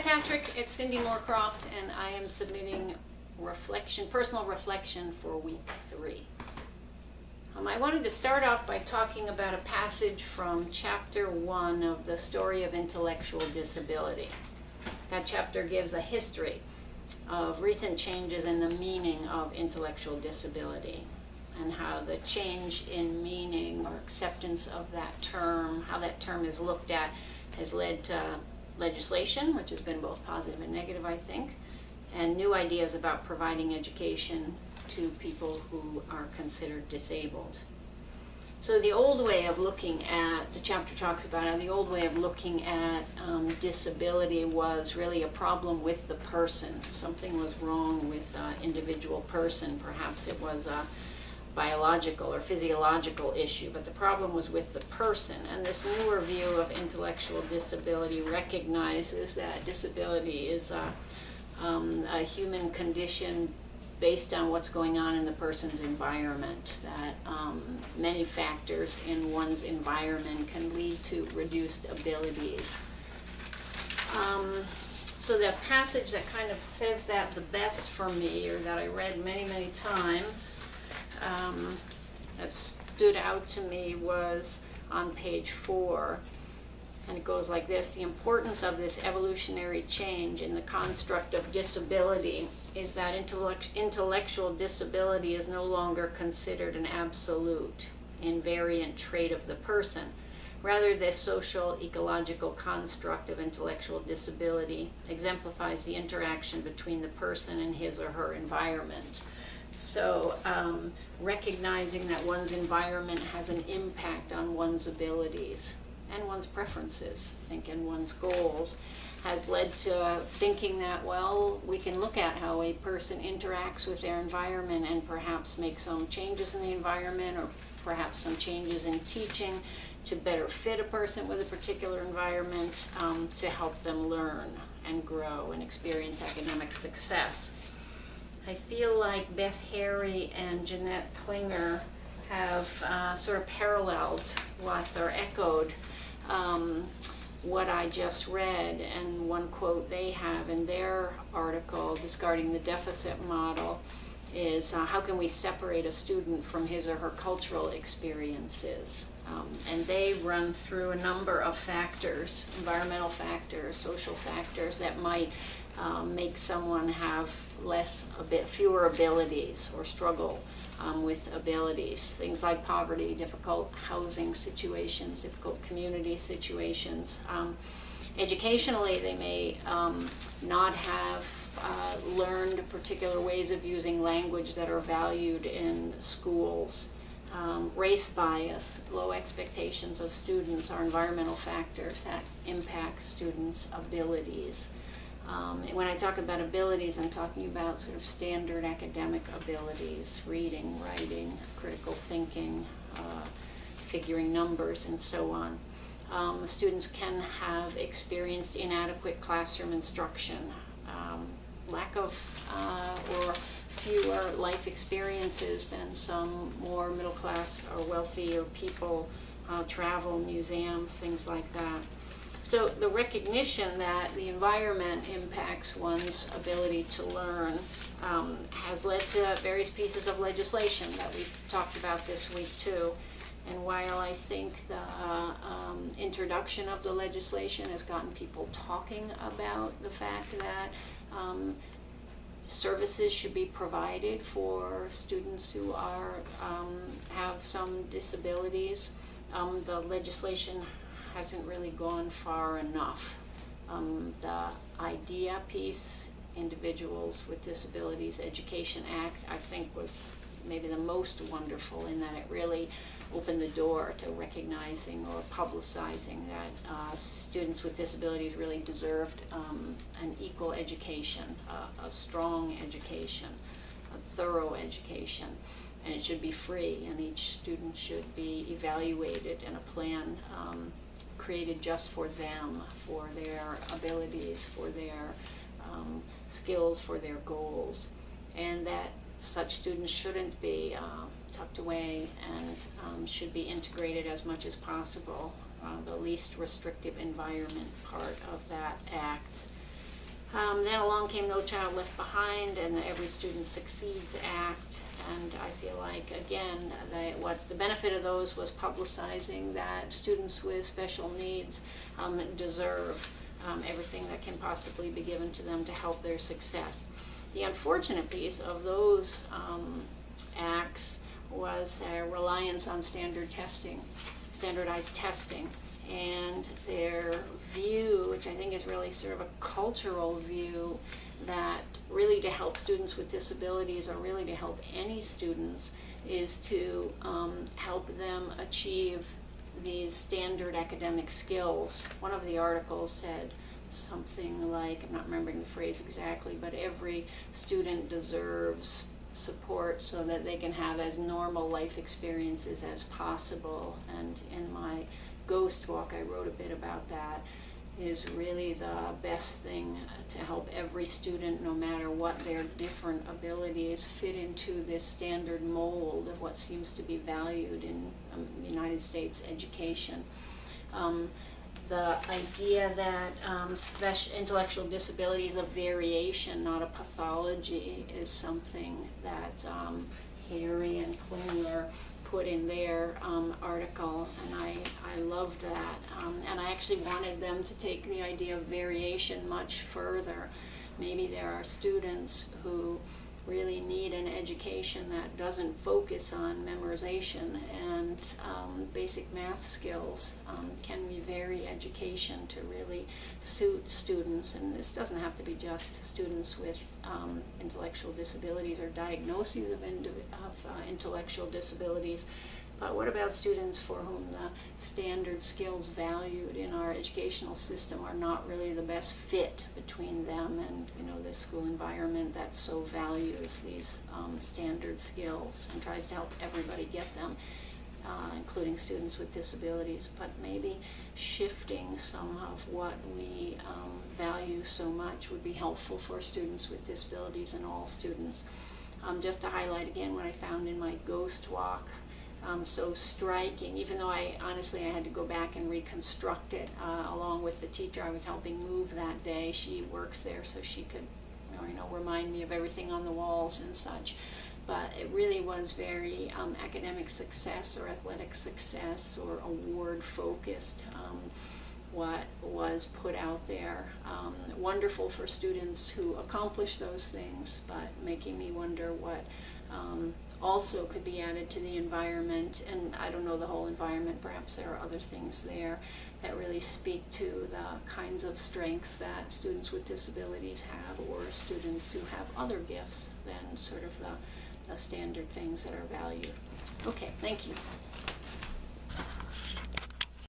Patrick, it's Cindy Moorcroft, and I am submitting personal reflection for week 3. I wanted to start off by talking about a passage from chapter 1 of the Story of Intellectual Disability. That chapter gives a history of recent changes in the meaning of intellectual disability, and how the change in meaning or acceptance of that term, how that term is looked at, has led to legislation, which has been both positive and negative, I think, and new ideas about providing education to people who are considered disabled. So the old way of looking at, the chapter talks about how the old way of looking at disability was really a problem with the person. Something was wrong with an individual person. Perhaps it was a biological or physiological issue, but the problem was with the person. And this newer view of intellectual disability recognizes that disability is a human condition based on what's going on in the person's environment, that many factors in one's environment can lead to reduced abilities. So the passage that kind of says that the best for me, or that I read many, many times, that stood out to me, was on page 4, and it goes like this: the importance of this evolutionary change in the construct of disability is that intellectual disability is no longer considered an absolute, invariant trait of the person. Rather, this social ecological construct of intellectual disability exemplifies the interaction between the person and his or her environment. So recognizing that one's environment has an impact on one's abilities and one's preferences, I think, and one's goals, has led to thinking that, well, we can look at how a person interacts with their environment and perhaps make some changes in the environment, or perhaps some changes in teaching to better fit a person with a particular environment, to help them learn and grow and experience academic success. I feel like Beth Harry and Jeanette Klinger have sort of paralleled or echoed what I just read, and one quote they have in their article, Discarding the Deficit Model, is how can we separate a student from his or her cultural experiences? And they run through a number of factors, environmental factors, social factors, that might make someone have fewer abilities or struggle with abilities. Things like poverty, difficult housing situations, difficult community situations. Educationally, they may not have learned particular ways of using language that are valued in schools. Race bias, low expectations of students are environmental factors that impact students' abilities. When I talk about abilities, I'm talking about sort of standard academic abilities: reading, writing, critical thinking, figuring numbers, and so on. Students can have experienced inadequate classroom instruction, lack of or fewer life experiences than some more middle class or wealthier people, travel, museums, things like that. So the recognition that the environment impacts one's ability to learn has led to various pieces of legislation that we've talked about this week too. And while I think the introduction of the legislation has gotten people talking about the fact that services should be provided for students who have some disabilities, the legislation hasn't really gone far enough. The IDEA piece, Individuals with Disabilities Education Act, I think was maybe the most wonderful, in that it really opened the door to recognizing or publicizing that students with disabilities really deserved an equal education, a strong education, a thorough education, and it should be free, and each student should be evaluated, and a plan created just for them, for their abilities, for their skills, for their goals, and that such students shouldn't be tucked away and should be integrated as much as possible. The least restrictive environment part of that act. Then along came No Child Left Behind and the Every Student Succeeds Act, and I feel like, again, what the benefit of those was publicizing that students with special needs deserve everything that can possibly be given to them to help their success. The unfortunate piece of those acts was their reliance on standardized testing, and their view, which I think is really sort of a cultural view, that really to help students with disabilities, or really to help any students, is to help them achieve these standard academic skills. One of the articles said something like, I'm not remembering the phrase exactly, but every student deserves support so that they can have as normal life experiences as possible. And in my Ghost Walk, I wrote a bit about that. Is really the best thing to help every student, no matter what their different abilities, fit into this standard mold of what seems to be valued in United States education. The idea that special intellectual disability is a variation, not a pathology, is something that Harry and Klingler put in their article, and I loved that. And I actually wanted them to take the idea of variation much further. Maybe there are students who really need an education that doesn't focus on memorization, and basic math skills can be very education to really suit students. And this doesn't have to be just students with intellectual disabilities or diagnoses of intellectual disabilities, but what about students for whom the standard skills valued in our educational system are not really the best fit between them and this school environment that so values these standard skills and tries to help everybody get them, including students with disabilities, but maybe shifting some of what we value so much would be helpful for students with disabilities and all students. Just to highlight again what I found in my Ghost Walk, so striking, even though I had to go back and reconstruct it along with the teacher I was helping move that day. She works there, so she could remind me of everything on the walls and such. But it really was very academic success or athletic success or award focused, what was put out there. Wonderful for students who accomplish those things, but making me wonder what also could be added to the environment. And I don't know the whole environment, perhaps there are other things there that really speak to the kinds of strengths that students with disabilities have, or students who have other gifts than sort of the standard things that are valued. Okay, thank you.